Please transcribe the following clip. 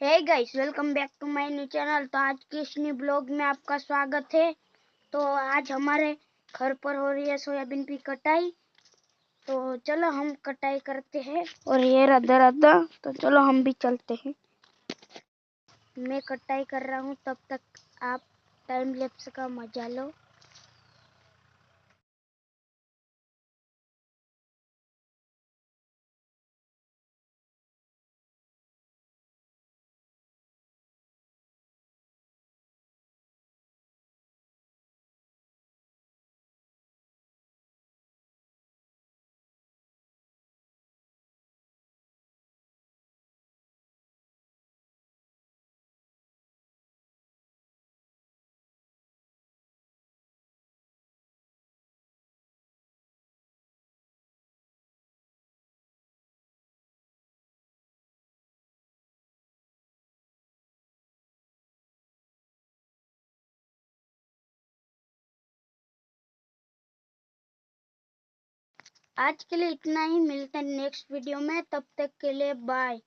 Hey guys, welcome back to my new channel. तो आज की इस न्यू ब्लॉग में आपका स्वागत है। तो आज हमारे घर पर हो रही है सोयाबीन की कटाई। तो चलो हम कटाई करते हैं। और ये राधा राधा, तो चलो हम भी चलते हैं। मैं कटाई कर रहा हूँ, तब तक आप टाइम लैप्स का मजा लो। आज के लिए इतना ही, मिलते हैं नेक्स्ट वीडियो में। तब तक के लिए बाय।